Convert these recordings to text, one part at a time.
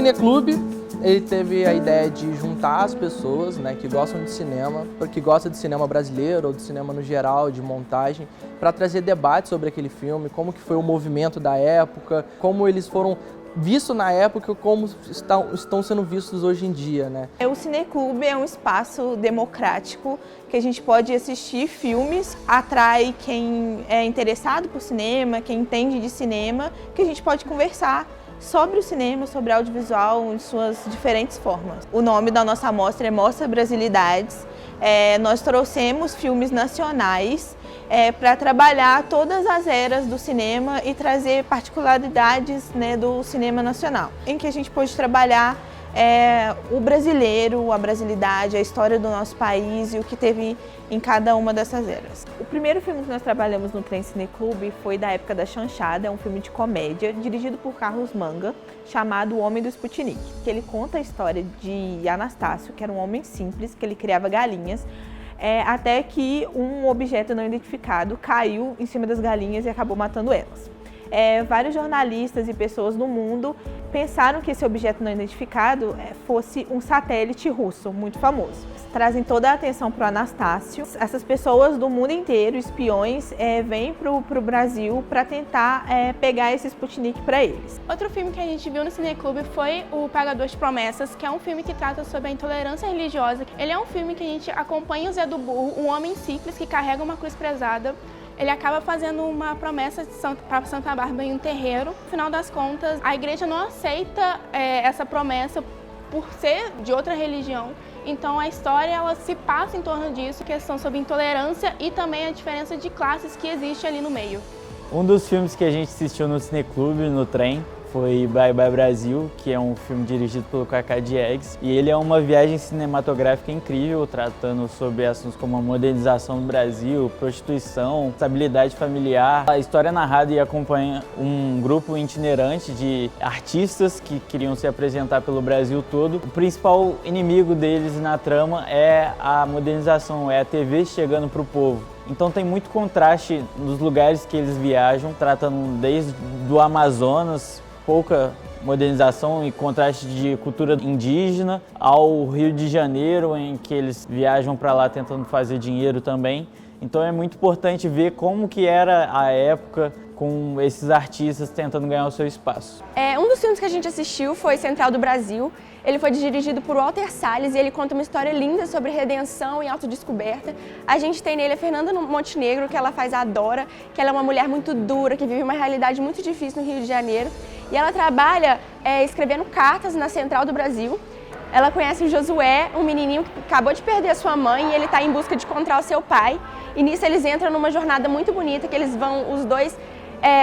Cineclube, ele teve a ideia de juntar as pessoas, né, que gostam de cinema, que gostam de cinema brasileiro ou de cinema no geral, de montagem, para trazer debates sobre aquele filme, como que foi o movimento da época, como eles foram vistos na época, como estão sendo vistos hoje em dia, né? O Cineclube é um espaço democrático que a gente pode assistir filmes, atrai quem é interessado por cinema, quem entende de cinema, que a gente pode conversar sobre o cinema, sobre audiovisual em suas diferentes formas. O nome da nossa amostra é Mostra Brasilidades. Nós trouxemos filmes nacionais para trabalhar todas as eras do cinema e trazer particularidades, né, do cinema nacional, em que a gente pôde trabalhar o brasileiro, a brasilidade, a história do nosso país e o que teve em cada uma dessas eras. O primeiro filme que nós trabalhamos no Trem Cineclube foi da época da chanchada, é um filme de comédia dirigido por Carlos Manga, chamado O Homem do Sputnik, que ele conta a história de Anastácio, que era um homem simples, que ele criava galinhas, até que um objeto não identificado caiu em cima das galinhas e acabou matando elas. Vários jornalistas e pessoas no mundo pensaram que esse objeto não identificado fosse um satélite russo muito famoso. Trazem toda a atenção para o Anastácio. Essas pessoas do mundo inteiro, espiões, vêm para o Brasil para tentar pegar esse Sputnik para eles. Outro filme que a gente viu no Cineclube foi O Pagador de Promessas, que é um filme que trata sobre a intolerância religiosa. Ele é um filme que a gente acompanha o Zé do Burro, um homem simples que carrega uma cruz pesada. Ele acaba fazendo uma promessa para Santa Bárbara em um terreiro. No final das contas, a igreja não aceita essa promessa por ser de outra religião. Então a história ela se passa em torno disso, questão sobre intolerância e também a diferença de classes que existe ali no meio. Um dos filmes que a gente assistiu no Cineclube, no trem, foi Bye Bye Brasil, que é um filme dirigido pelo Cacá Diegues. E ele é uma viagem cinematográfica incrível, tratando sobre assuntos como a modernização do Brasil, prostituição, estabilidade familiar. A história é narrada e acompanha um grupo itinerante de artistas que queriam se apresentar pelo Brasil todo. O principal inimigo deles na trama é a modernização, é a TV chegando para o povo. Então tem muito contraste nos lugares que eles viajam, tratando desde do Amazonas, pouca modernização e contraste de cultura indígena, ao Rio de Janeiro, em que eles viajam para lá tentando fazer dinheiro também. Então é muito importante ver como que era a época com esses artistas tentando ganhar o seu espaço. Um dos filmes que a gente assistiu foi Central do Brasil. Ele foi dirigido por Walter Salles e ele conta uma história linda sobre redenção e autodescoberta. A gente tem nele a Fernanda Montenegro, que ela faz a Dora, que ela é uma mulher muito dura, que vive uma realidade muito difícil no Rio de Janeiro. E ela trabalha escrevendo cartas na Central do Brasil. Ela conhece o Josué, um menininho que acabou de perder a sua mãe e ele está em busca de encontrar o seu pai. E nisso eles entram numa jornada muito bonita, que eles vão, os dois,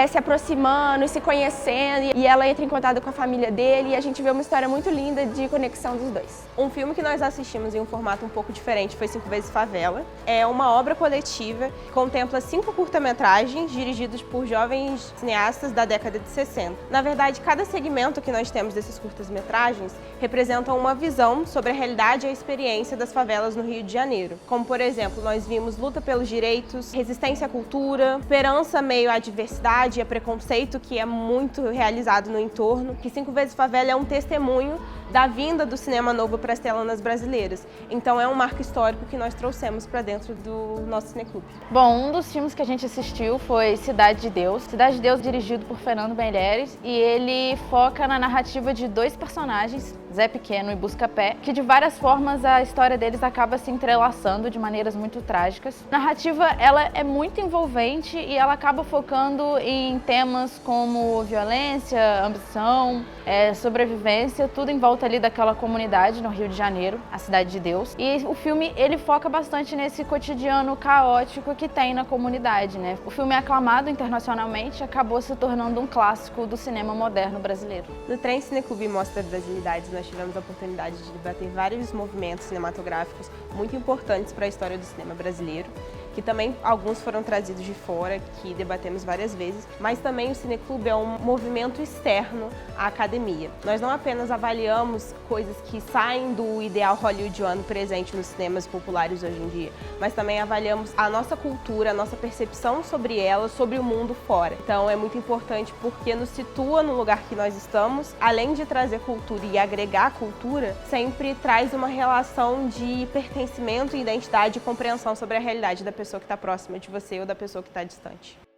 se aproximando e se conhecendo, e ela entra em contato com a família dele e a gente vê uma história muito linda de conexão dos dois. Um filme que nós assistimos em um formato um pouco diferente foi 5 Vezes Favela. É uma obra coletiva que contempla 5 curta-metragens dirigidos por jovens cineastas da década de 60. Na verdade, cada segmento que nós temos desses curtas-metragens representa uma visão sobre a realidade e a experiência das favelas no Rio de Janeiro. Como, por exemplo, nós vimos luta pelos direitos, resistência à cultura, esperança meio à diversidade e a preconceito, que é muito realizado no entorno, que 5 Vezes Favela é um testemunho da vinda do cinema novo para as telonas brasileiras. Então é um marco histórico que nós trouxemos para dentro do nosso Cineclube. Bom, um dos filmes que a gente assistiu foi Cidade de Deus. Cidade de Deus dirigido por Fernando Meirelles e ele foca na narrativa de 2 personagens, Zé Pequeno e Buscapé, que de várias formas a história deles acaba se entrelaçando de maneiras muito trágicas. A narrativa ela é muito envolvente e ela acaba focando em temas como violência, ambição, sobrevivência, tudo em volta ali daquela comunidade no Rio de Janeiro, a Cidade de Deus. E o filme ele foca bastante nesse cotidiano caótico que tem na comunidade, né? O filme é aclamado internacionalmente, acabou se tornando um clássico do cinema moderno brasileiro. No Trem Cineclube Mostra Brasilidades, nós tivemos a oportunidade de debater vários movimentos cinematográficos muito importantes para a história do cinema brasileiro. que também alguns foram trazidos de fora, que debatemos várias vezes, mas também o Cineclube é um movimento externo à academia. Nós não apenas avaliamos coisas que saem do ideal hollywoodiano presente nos cinemas populares hoje em dia, mas também avaliamos a nossa cultura, a nossa percepção sobre ela, sobre o mundo fora. Então é muito importante porque nos situa no lugar que nós estamos, além de trazer cultura e agregar cultura, sempre traz uma relação de pertencimento, identidade e compreensão sobre a realidade da pessoa que está próxima de você ou da pessoa que está distante.